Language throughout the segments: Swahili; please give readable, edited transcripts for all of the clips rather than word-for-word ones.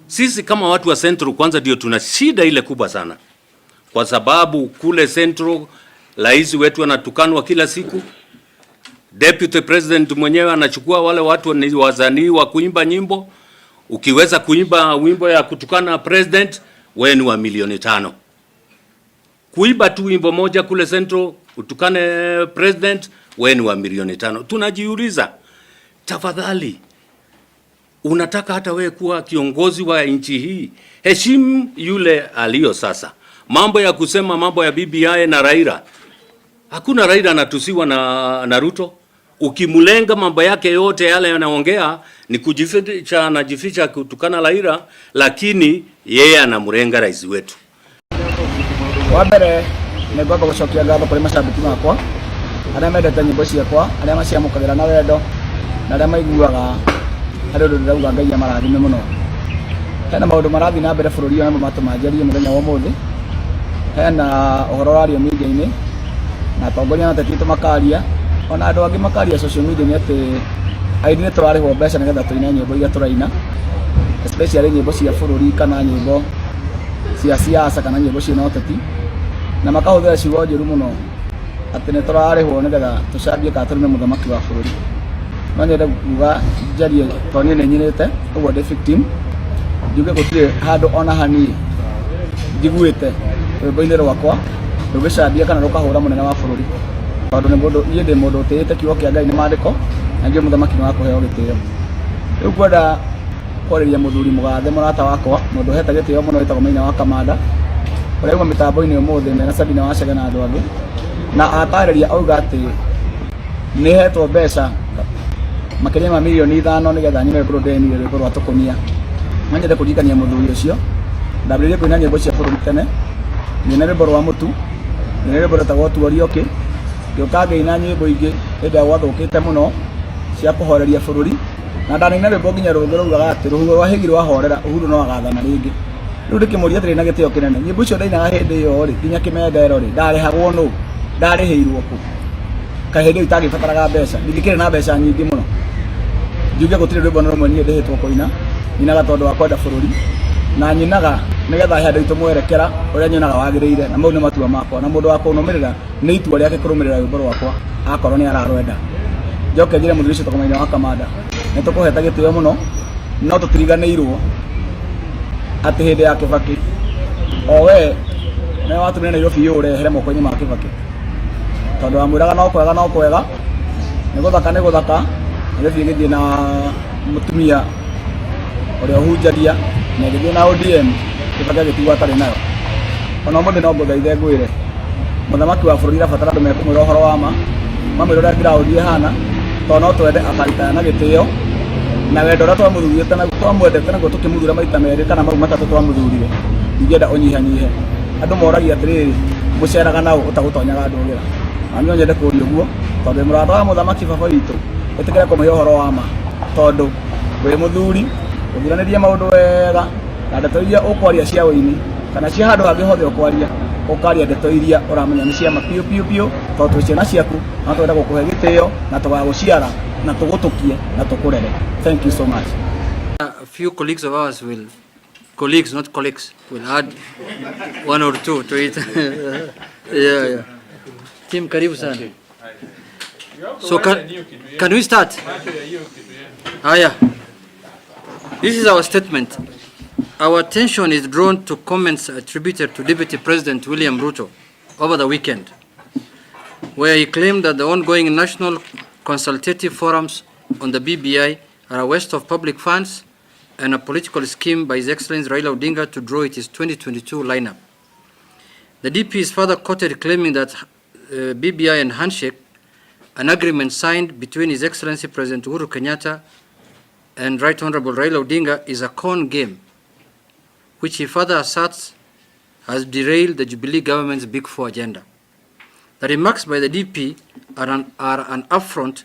Sisi kama watu wa Central kwanza ndio tuna shida ile kubwa sana, kwa sababu kule Central rais wetu anatukanwa kila siku. Deputy President mwenyewe anachukua wale watu ni wazanii wa kuimba nyimbo. Ukiweza kuimba wimbo ya kutukana president, wewe ni wa milioni 5. Kuimba tu wimbo moja kule Central utukane president, wewe ni wa milioni 5. Tunajiuliza, tafadhali, unataka hata wewe kuwa kiongozi wa nchi hii, heshimu yule aliyo sasa. Mambo ya kusema mambo ya BBI na Raila, hakuna Raila anatusiwa na Ruto. Ukimulenga mambo yake yote yale yanaongea ni kujificha, anajificha kutukana Raila, lakini yeye anamrenga rais wetu. Wambere negomba gucokia ngatho kuri macambiki makwa aria mendete nyimbo ciakwa, aria maciamũkagĩra na wendo na aria maiguaga harĩ ũndũ ndĩrauga Ngai amarathime mũno. Hena maũndũ marathiĩ na mbere bũrũri ũyũ namo matũmanjarie mũthenya wa ũmũthĩ. Hena ũhoro ũrario media-inĩ na atongoria na ateti tũmakaria, ona andũ angĩ makaria social media-inĩ atĩ aini nĩ tũrarĩhwo mbeca nĩgetha tũine nyĩmbo iria tũraina, especially nyĩmbo cia bũrũri kana nyĩmbo cia siasa kana nyĩmbo ciĩna ũteti, na makahũthĩra ciugo njũru mũno atĩ nĩ tũrarĩhwo nĩgetha tũcambie kana tũrume mũthamaki wa bũrũri. No nyende kuuga njarie tondũ niĩ nĩ nyinĩte, ũguo ndĩ victim, njuge gũtirĩ handũ ona hanini njiguĩte rwĩmbo-inĩ rwakwa rũgĩcambia kana rũkahũra mũnene wa bũrũri, tondũ nĩ mũndũ, niĩ ndĩ mũndũ ũtĩĩte kiugo kĩa Ngai nĩ maandĩko, na ndio mũthamaki nĩ wa kũheo gĩtĩo. Rĩu ngwenda kwarĩria mũthuri mũgathe mũrata wakwa, mũndũ ũhete gĩtĩo mũno wĩtagwo Maina wa Kamanda, ũrĩa uma mĩtambo-inĩ ũmũthĩ mena Sabina wa Chege na andũ angĩ, na atarĩria auga atĩ nĩ hetwo mbeca makĩria ma milioni 5 nĩgetha nyime brodeni rwĩmbo rwa tũkũnia. No nyende kũririkania mũthuri ũcio ndambĩrĩirie kũina nyĩmbo cia bũrũri tene, nyina rwĩmbo rwa mũtu, nyina rwĩmbo rwĩtagwo tuorioke, ngĩũka ngĩina nyĩmbo ingĩ hĩndĩ ĩrĩa gwathũkĩte mũno cia kũhoreria bũrũri, na ndanaina rwĩmbo nginya rũngĩ raugaga atĩ rũhuho rwa higi rwahorera Uhuru no agathana rĩngĩ. Rĩu ndĩkĩmũria atĩrĩ na gĩtĩo kĩnene, nyĩmbo icio ndainaga hĩndĩ ĩyo rĩ, nginya kĩmendero rĩ, ndarĩhagwo nũ, ndarĩhĩirwo kũ? Kaĩ hĩndĩ ĩyo itagĩbataraga mbeca, ndingĩkĩrĩ na mbeca nyingĩ mũno. Njuge gũtirĩ rwĩmbo na rũmwe niĩ ndĩhĩtwo kũina, nyinaga tondũ wa kwenda bũrũri, na nyinaga nĩgetha he andũ aitũ mwerekera ũrĩa nyonaga wagĩrĩire, na mau nĩ matua makwa, na mũndũ wa kũnũmĩrĩra nĩ itua rĩake kũrũmĩrĩra rwĩmbo rwakwa akorwo nĩ ararwenda. Njoke njĩre mũthuri ũcio tũkũ Maina wa Kamanda, nĩ tũkũheta gĩtĩo mũno, no tũtiriganĩirwo atĩ hĩndĩ ya Kĩbakĩ o we nĩ watũmire Nairobi ũrehere moko-inĩ ma Kĩbakĩ, tondũ wamwĩraga no kwega no kwega, nĩ gũthaka nĩ gũthaka, Nairobi ĩgĩthiĩ na mũtumia ũrĩa ũhunjagia, na ĩgĩthiĩ na ODM, Kĩbakĩ agĩtigwo atarĩ nayo. Ona ũmũthĩ no ngũthaithe ngwĩre mũthamaki wa bũrũri arabatara andũ mekũmwĩra ũhoro wa ma, mamwĩre ũrĩa ngiraũndi ĩhana, tondũ no twende akaritana na gĩtĩo, na wendo ũrĩa twamũthurĩte naguo twamwendete naguo tũkĩmuthura maita merĩ kana mau matatũ twamũthurire, ingĩenda ũnyihanyihe. Andũ moragia atĩrĩrĩ, mũceraga naũ ũtagũtonyaga ndũgĩra, na niĩ nyende kũũria ũguo tondũ wĩ mũrata wa mũthamaki baba witũ, ĩtĩkĩre kũmũhe ũhoro wa ma, tondũ wĩ mũthuri ũthuranĩrie maũndũ wega, na ndeto iria ũkwaria cia ũini kana cia handũ hangĩ hothe ũkwaria, ũkaria ndeto iria ũramenya nĩ cia ma piũ piũ piũ, tondũ twĩ ciana ciaku na twenda gũkũhe gĩtĩo na tũgagũciara na tũgũtũkie na tũkũrere. Thank you so much. A few colleagues of ours will, colleagues not colleagues, will add one or two to it. Yeah. Tim, karibu sana. So can we start? Yeah. This is our statement. Our attention is drawn to comments attributed to Deputy President William Ruto over the weekend, where he claimed that the ongoing national consultative forums on the BBI are a waste of public funds and a political scheme by His Excellency Raila Odinga to draw its 2022 lineup. The DP is further quoted claiming that BBI and Handshake, an agreement signed between His Excellency President Uhuru Kenyatta and Right Honorable Raila Odinga, is a con game, which he further asserts has derailed the Jubilee government's Big Four agenda. The remarks by the DP are an affront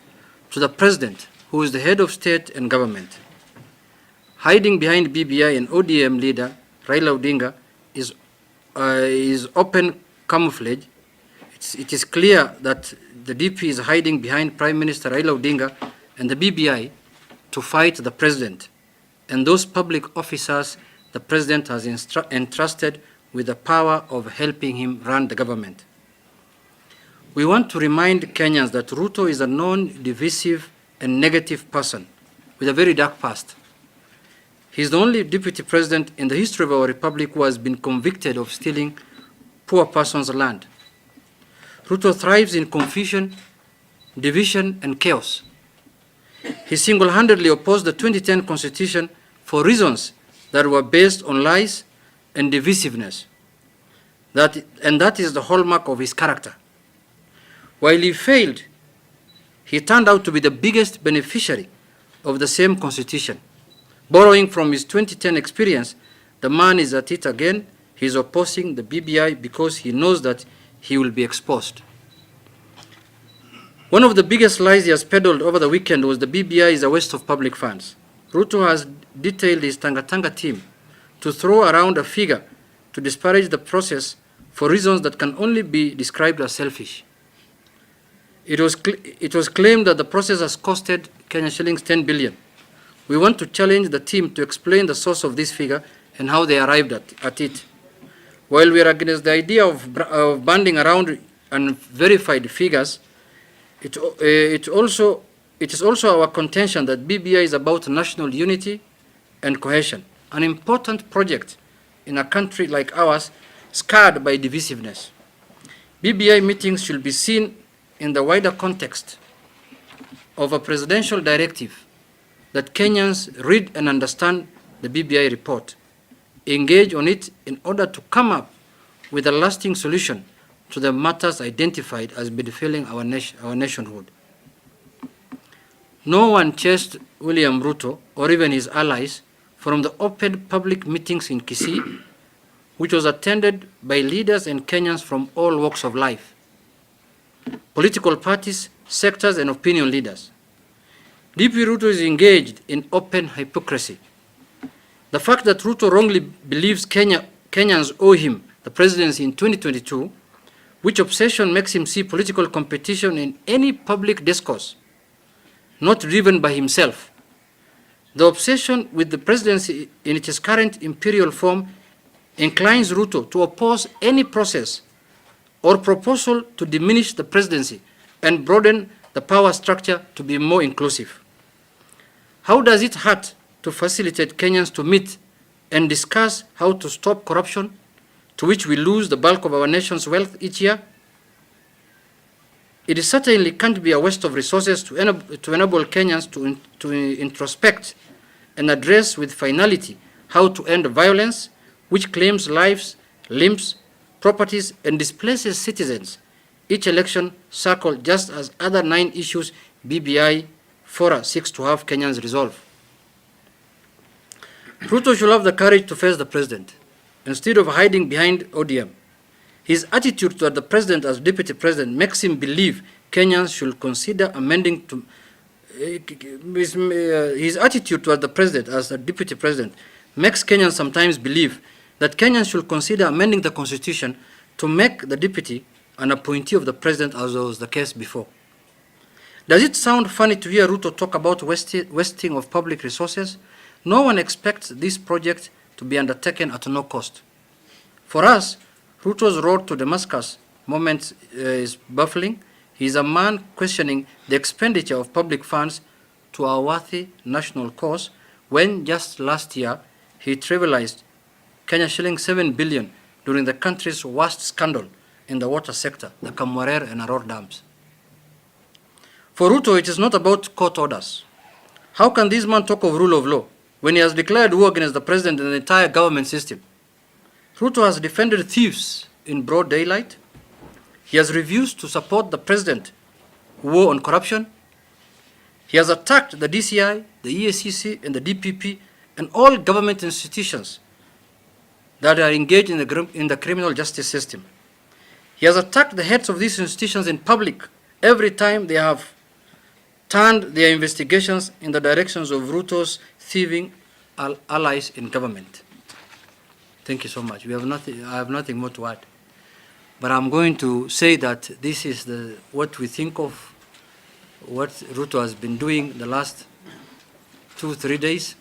to the President, who is the head of state and government. Hiding behind BBI and ODM leader Raila Odinga is open camouflage. It is clear that the DP is hiding behind Prime Minister Raila Odinga and the BBI to fight the President. and those public officers the President has entrusted with the power of helping him run the government. We want to remind Kenyans that Ruto is a known divisive and negative person with a very dark past. He is the only deputy president in the history of our republic who has been convicted of stealing poor persons' land. Ruto thrives in confusion, division, and chaos. He single-handedly opposed the 2010 Constitution for reasons that were based on lies and divisiveness. And that is the hallmark of his character. While he failed, he turned out to be the biggest beneficiary of the same Constitution. Borrowing from his 2010 experience, the man is at it again. He is opposing the BBI because he knows that he will be exposed. One of the biggest lies he has peddled over the weekend was the BBI is a waste of public funds. Ruto has detailed his Tanga team to throw around a figure to disparage the process for reasons that can only be described as selfish. It was claimed that the process has costed Kenya shillings 10 billion. We want to challenge the team to explain the source of this figure and how they arrived at it. While we are against the idea of banding around unverified figures, it is also our contention that BBI is about national unity and cohesion, an important project in a country like ours scarred by divisiveness. BBI meetings should be seen in the wider context of a presidential directive that Kenyans read and understand the BBI report, engage on it in order to come up with a lasting solution to the matters identified as bedefiling our nationhood. No one chased William Ruto or even his allies from the open public meetings in Kisii, which was attended by leaders and Kenyans from all walks of life, political parties, sectors, and opinion leaders. DP Ruto is engaged in open hypocrisy. The fact that Ruto wrongly believes Kenyans owe him the presidency in 2022, which obsession makes him see political competition in any public discourse, not driven by himself. The obsession with the presidency in its current imperial form inclines Ruto to oppose any process or proposal to diminish the presidency and broaden the power structure to be more inclusive. How does it hurt to facilitate Kenyans to meet and discuss how to stop corruption, to which we lose the bulk of our nation's wealth each year? It certainly can't be a waste of resources to enable Kenyans to introspect and address with finality how to end violence, which claims lives, limbs, properties, and displaces citizens. Each election cycle, just as other 9 issues BBI Fora seeks to have Kenyans resolve. Ruto should have the courage to face the president, instead of hiding behind ODM. His attitude toward the president as deputy president makes him believe Kenyans should consider amending to. His attitude toward the president as a deputy president makes Kenyans sometimes believe that Kenyans should consider amending the constitution to make the deputy an appointee of the president, as was the case before. Does it sound funny to hear Ruto talk about wasting of public resources? No one expects this project to be undertaken at no cost. For us, Ruto's road to Damascus moment is baffling. He is a man questioning the expenditure of public funds to our worthy national cause, when just last year he trivialized Kenya shilling 7 billion during the country's worst scandal in the water sector, the Kamwarer and Aror dams. For Ruto, it is not about court orders. How can this man talk of rule of law when he has declared war against the president and the entire government system? Ruto has defended thieves in broad daylight. He has refused to support the president's war on corruption. He has attacked the DCI, the EACC, and the DPP, and all government institutions that are engaged in the criminal justice system. He has attacked the heads of these institutions in public every time they have turned their investigations in the directions of Ruto's thieving allies in government. Thank you so much. I have nothing more to add. But I'm going to say that this is what we think of what Ruto has been doing the last 2-3 days.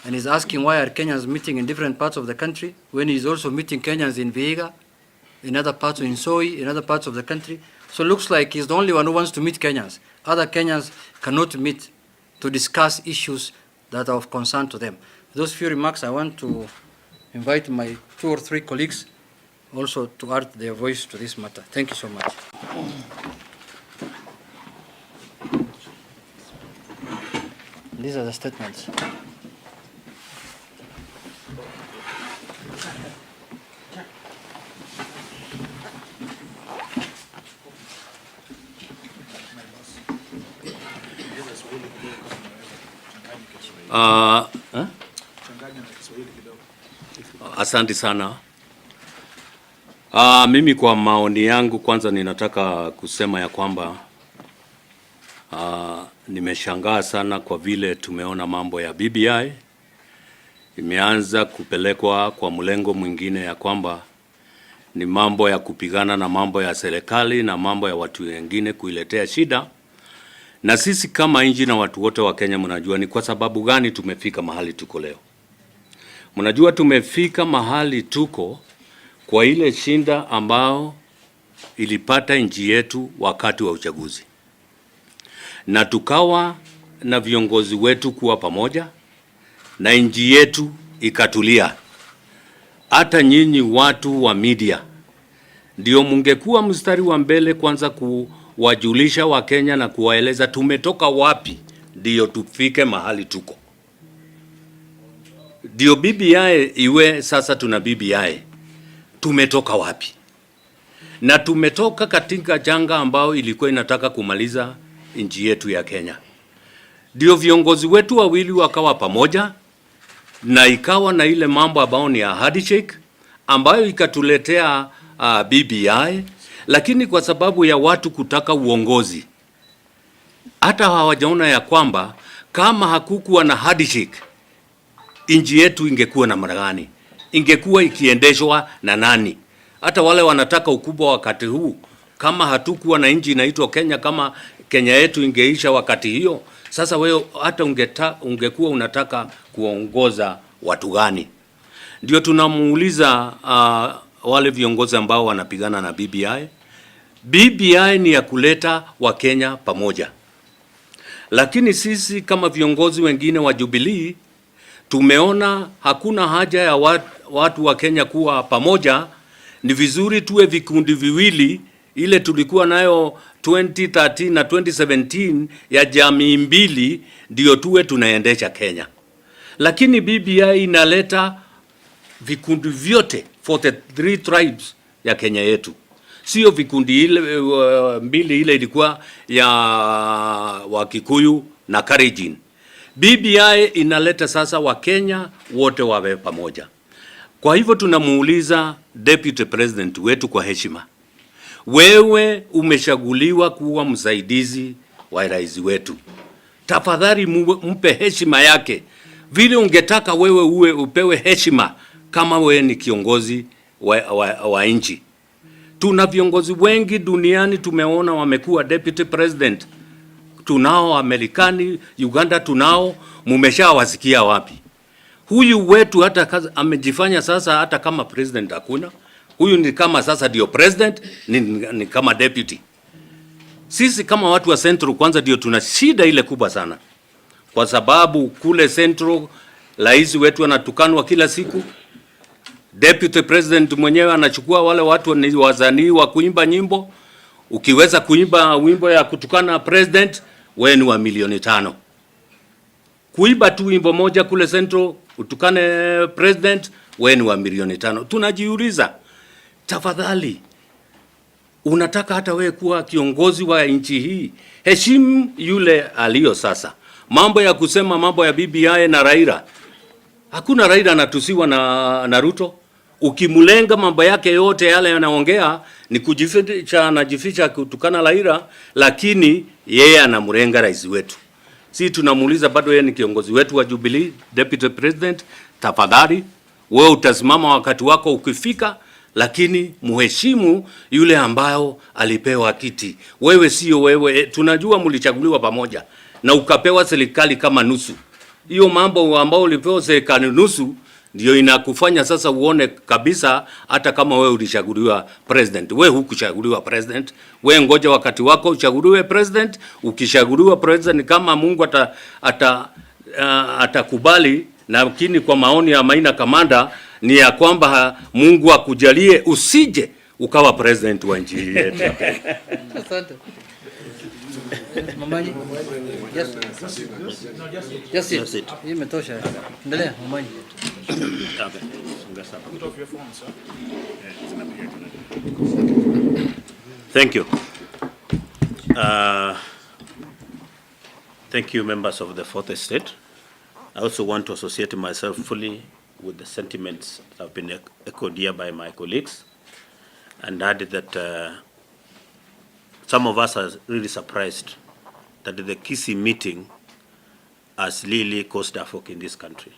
and he's asking why are Kenyans meeting in different parts of the country when he's also meeting Kenyans in Vihiga, in other parts, in Soi, in other parts of the country. So it looks like he's the only one who wants to meet Kenyans. Other Kenyans cannot meet to discuss issues that are of concern to them. Those few remarks, I want to invite my 2 or 3 colleagues also to add their voice to this matter. Thank you so much. These are the statements. Asante sana. Mimi kwa maoni yangu kwanza ninataka kusema ya kwamba nimeshangaa sana kwa vile tumeona mambo ya BBI imeanza kupelekwa kwa mlengo mwingine ya kwamba ni mambo ya kupigana na mambo ya serikali na mambo ya watu wengine kuiletea shida. Na sisi kama nchi na watu wote wa Kenya mnajua ni kwa sababu gani tumefika mahali tuko leo. Mnajua tumefika mahali tuko kwa ile shinda ambao ilipata nchi yetu wakati wa uchaguzi. Na tukawa na viongozi wetu kuwa pamoja na nchi yetu ikatulia. Hata nyinyi watu wa media ndio mungekuwa mstari wa mbele kwanza kuwajulisha wa Kenya na kuwaeleza tumetoka wapi ndio tufike mahali tuko. Ndio BBI iwe sasa tuna BBI. Tumetoka wapi? Na tumetoka katika janga ambao ilikuwa inataka kumaliza nchi yetu ya Kenya. Ndio viongozi wetu wawili wakawa pamoja na ikawa na ile mambo ambao ni ya handshake ambayo ikatuletea BBI, lakini kwa sababu ya watu kutaka uongozi hata hawajaona ya kwamba kama hakukuwa na handshake nchi yetu ingekuwa na maragani, ingekuwa ikiendeshwa na nani? Hata wale wanataka ukubwa wakati huu, kama hatukuwa na nchi inaitwa Kenya, kama Kenya yetu ingeisha wakati hiyo, sasa wewe hata ungekuwa unataka kuongoza watu gani? Ndio tunamuuliza wale viongozi ambao wanapigana na BBI. BBI ni ya kuleta Wakenya pamoja, lakini sisi kama viongozi wengine wa Jubilee tumeona hakuna haja ya watu wa Kenya kuwa pamoja. Ni vizuri tuwe vikundi viwili, ile tulikuwa nayo 2013 na 2017 ya jamii mbili, ndio tuwe tunaendesha Kenya. Lakini BBI inaleta vikundi vyote 43 tribes ya Kenya yetu, sio vikundi ile mbili ile ilikuwa ya Wakikuyu na Kalenjin. BBI inaleta sasa Wakenya wote wawe pamoja. Kwa hivyo tunamuuliza Deputy President wetu kwa heshima, wewe umeshaguliwa kuwa msaidizi wa rais wetu, tafadhali mpe heshima yake vile ungetaka wewe upewe heshima kama wewe ni kiongozi wa nchi. Tuna viongozi wengi duniani tumeona wamekuwa Deputy President. Tunao Amerikani, Uganda tunao, mumeshawasikia wapi? Huyu wetu hata amejifanya sasa hata kama president hakuna. Huyu ni kama sasa ndio president, ni kama deputy. Sisi kama watu wa Central kwanza ndio tuna shida ile kubwa sana. Kwa sababu kule Central rais wetu anatukanwa kila siku. Deputy president mwenyewe anachukua wale watu ni wazanii wa kuimba nyimbo. Ukiweza kuimba wimbo ya kutukana president, wewe ni wa milioni 5. Kuiba tu wimbo moja kule Central utukane president, wewe ni wa milioni 5. Tunajiuliza, tafadhali unataka hata wewe kuwa kiongozi wa nchi hii, heshimu yule aliyo sasa. Mambo ya kusema mambo ya BBI na Raila, hakuna Raila anatusiwa na Ruto. Ukimulenga mambo yake yote yale yanaongea ni kujificha kutukana Raila, lakini yeye anamrenga rais wetu. Si tunamuuliza bado yeye ni kiongozi wetu wa Jubilee, Deputy President, tafadhali wewe utasimama wakati wako ukifika, lakini muheshimu yule ambayo alipewa kiti. Wewe sio wewe, tunajua mlichaguliwa pamoja na ukapewa serikali kama nusu. Hiyo mambo ambao ulipewa serikali nusu ndio inakufanya sasa uone kabisa, hata kama wewe ulichaguliwa president, wewe hukuchaguliwa president. Wewe ngoja wakati wako uchaguliwe president. Ukishaguliwa president, kama Mungu atakubali, lakini kwa maoni ya Maina Kamanda ni ya kwamba Mungu akujalie usije ukawa president wa nchi yetu. Asante. Mamanyi. Yes. Yes. Yes. Hii imetosha. Endelea Mamanyi. Thank you. Thank you, members of the Fourth Estate. I also want to associate myself fully with the sentiments that have been echoed here by my colleagues, and add that some of us are really surprised that the Kisii meeting has really caused havoc in this country.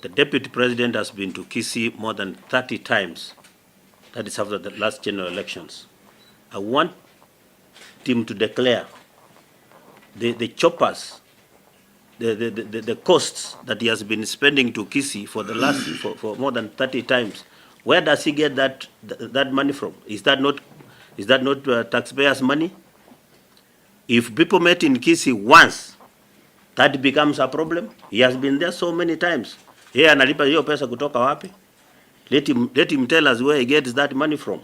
The Deputy President has been to Kisii more than 30 times. That is after the last general elections. I want him to declare the choppers, the costs that he has been spending to Kisii for the last for more than 30 times. Where does he get that money from? Is that not taxpayers' money? If people met in Kisii once, that becomes a problem. He has been there so many times. Yeye analipa hiyo pesa kutoka wapi? Let him tell us where he gets that money from.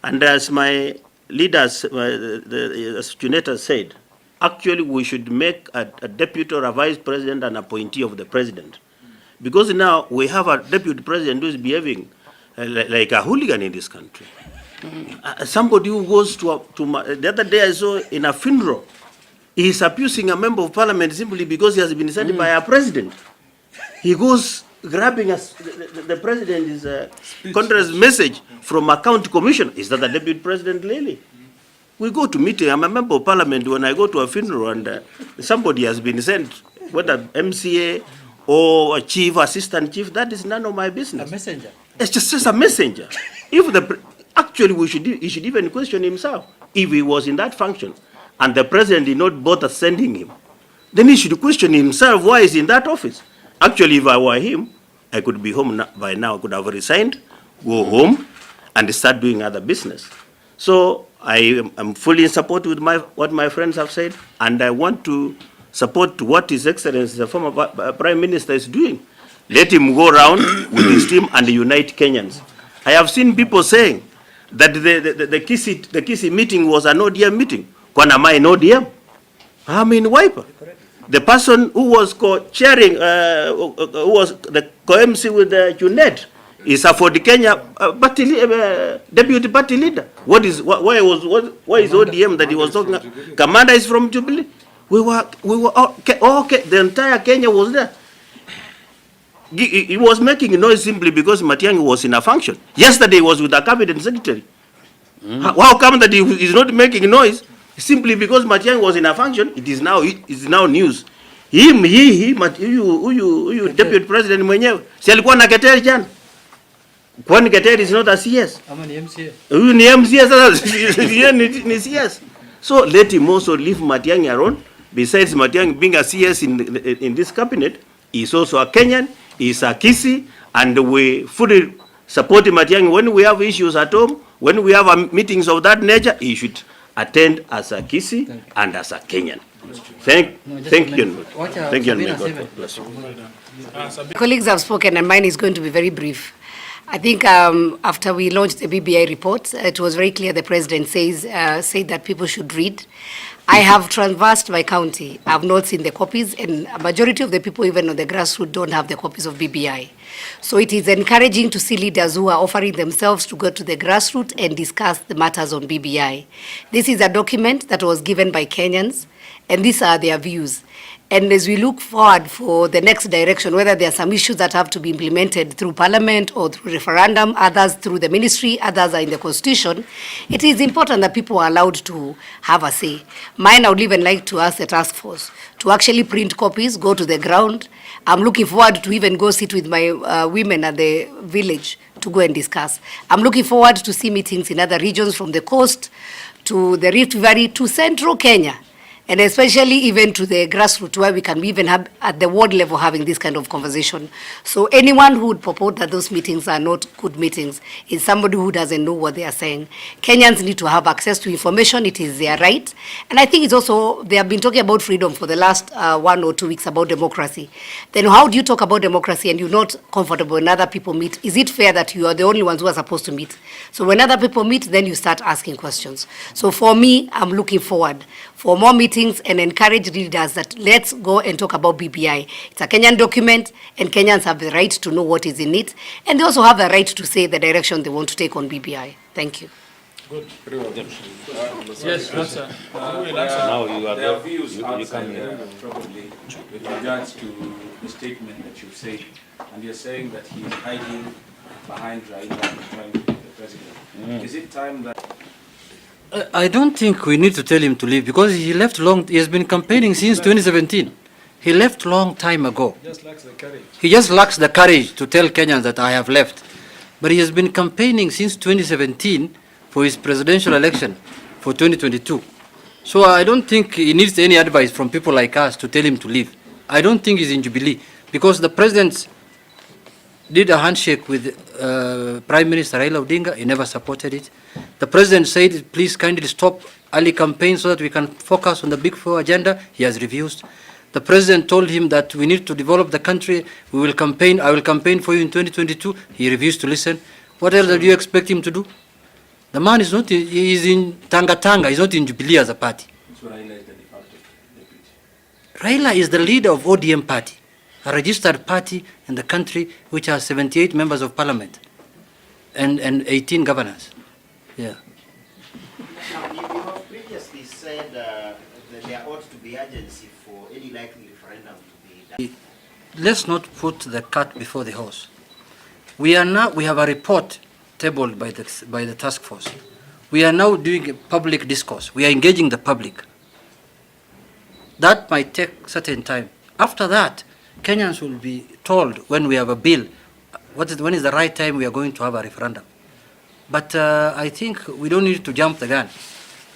And as my leaders, as Juneta said, actually we should make a deputy or a vice president an appointee of the president. Because now we have a deputy president who is behaving like a hooligan in this country. Somebody who goes to the other day I saw in a funeral, he is abusing a member of parliament simply because he has been sent by a president. He goes grabbing the president's contrast message from a county commissioner. Is that the deputy president really? We go to meeting. I'm a member of parliament. When I go to a funeral and somebody has been sent, whether MCA or a chief, assistant chief, that is none of my business. A messenger. It's just a messenger. If actually he should even question himself if he was in that function and the president did not bother sending him, then he should question himself why he's in that office. Actually, if I were him, I could be home by now. I could have resigned, go home, and start doing other business. So I am fully in support with what my friends have said, and I want to support what His Excellency, the former Prime Minister, is doing. Let him go around with his team and unite Kenyans. I have seen people saying that the Kisii meeting was an ODM meeting. Kwana mai no ODM? I'm in Wiper. The person who was co-chairing, who was the co-MC with Junet, is a Ford Kenya deputy party leader. Why is ODM that he was talking about? Commander is from Jubilee. We were okay. The entire Kenya was there. He was making noise simply because Matiang'i was in a function. Yesterday he was with the cabinet secretary. How come that he is not making noise? Simply because Matiang'i was in a function, it is now news. Huyu deputy president mwenyewe si alikuwa na Keteri jana. Kwani Keteri is not a CS? Ama ni MCA. Huyu ni MCA sasa ni CS. So let him also leave Matiang'i alone. Besides Matiang'i being a CS in this cabinet, he is also a Kenyan, he is a Kisii, and we fully support Matiang'i when we have issues at home, when we have meetings of that nature, he should attend as a Kisii and as a Kenyan. Thank you. Thank you. And may God bless you. Colleagues have spoken and mine is going to be very brief. I think after we launched the BBI report, it was very clear the president said that people should read. I have traversed my county. I have not seen the copies, and a majority of the people, even on the grassroots, don't have the copies of BBI. So it is encouraging to see leaders who are offering themselves to go to the grassroots and discuss the matters on BBI. This is a document that was given by Kenyans, and these are their views. And as we look forward for the next direction, whether there are some issues that have to be implemented through parliament or through referendum, others through the ministry, others are in the constitution, it is important that people are allowed to have a say. Mine, I would even like to ask the task force to actually print copies, go to the ground. I'm looking forward to even go sit with my women at the village to go and discuss. I'm looking forward to see meetings in other regions from the coast to the Rift Valley to central Kenya. And especially even to the grassroots, where we can even have at the ward level having this kind of conversation. So anyone who would purport that those meetings are not good meetings is somebody who doesn't know what they are saying. Kenyans need to have access to information. It is their right. And I think it's also, they have been talking about freedom for the last 1 or 2 weeks about democracy. Then how do you talk about democracy and you're not comfortable when other people meet? Is it fair that you are the only ones who are supposed to meet? So when other people meet, then you start asking questions. So for me, I'm looking forward for more meetings and encourage leaders that let's go and talk about BBI. It's a Kenyan document and Kenyans have the right to know what is in it. And they also have the right to say the direction they want to take on BBI. Thank you. Good. Yes, sir. Now you are there. Views you come here probably with regards to the statement that you've said, and you're saying that he's hiding behind Raila and trying to be the president. Is it time that? I don't think we need to tell him to leave because he left long. He has been campaigning since 2017. He left long time ago. Just lacks the courage. He just lacks the courage to tell Kenyans that I have left. But he has been campaigning since 2017 for his presidential election for 2022. So I don't think he needs any advice from people like us to tell him to leave. I don't think he's in Jubilee because the president did a handshake with Prime Minister Raila Odinga. He never supported it. The president said, please kindly stop early campaign so that we can focus on the Big Four agenda. He has refused. The president told him that we need to develop the country. We will campaign. I will campaign for you in 2022. He refused to listen. What else do you expect him to do? The man is not, he is in Tanga. He's not in Jubilee as a party. So Raila is the de facto deputy. Raila is the leader of ODM party, a registered party in the country which has 78 members of parliament and 18 governors. Yeah. Now, you have previously said that there ought to be urgency for any likely referendum to be done. Let's not put the cart before the horse. We have a report tabled by the task force. We are now doing a public discourse. We are engaging the public. That might take certain time. After that, Kenyans will be told when we have a bill, when is the right time we are going to have a referendum. But I think we don't need to jump the gun.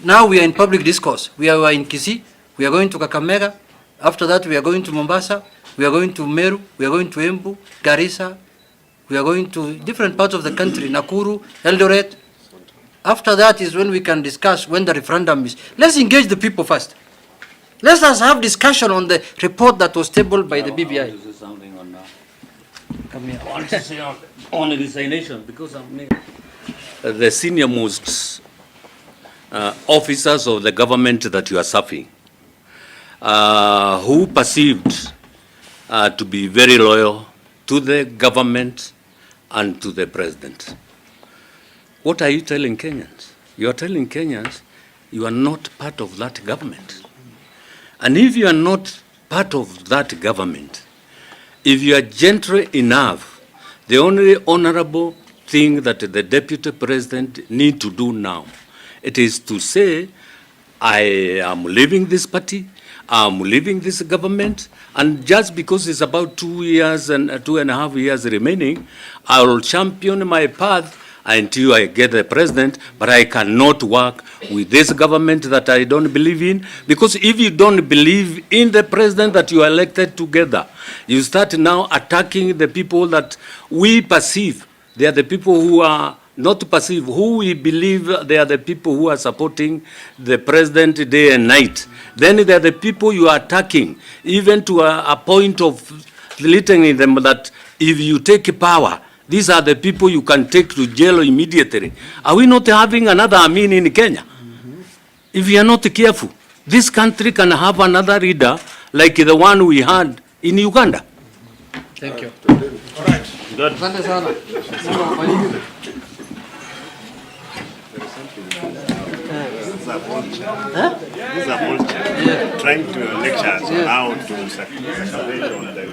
Now we are in public discourse. We are in Kisii, we are going to Kakamega. After that, we are going to Mombasa, we are going to Meru, we are going to Embu, Garissa, we are going to different parts of the country, Nakuru, Eldoret. After that is when we can discuss when the referendum is. Let's engage the people first. Let us have discussion on the report that was tabled by the BBI. I want to say something on that. Come here. I want to say on the resignation because I'm the senior most officers of the government that you are serving, who perceived to be very loyal to the government and to the president. What are you telling Kenyans? You are telling Kenyans you are not part of that government. And if you are not part of that government, if you are gentle enough, the only honorable thing that the deputy president need to do now, it is to say, I am leaving this party, I'm leaving this government, and just because it's about 2 years and 2.5 years remaining, I will champion my path until I get the president, but I cannot work with this government that I don't believe in, because if you don't believe in the president that you elected together, you start now attacking the people that we perceive. They are the people who are not perceive, who we believe they are the people who are supporting the president day and night. Then they are the people you are attacking, even to a point of threatening them that if you take power, these are the people you can take to jail immediately. Are we not having another Amin in Kenya? If we are not careful, this country can have another leader like the one we had in Uganda. Thank you. All right. Good. Asante sana. These are vulture. Trying to lecture us on how to succeed on the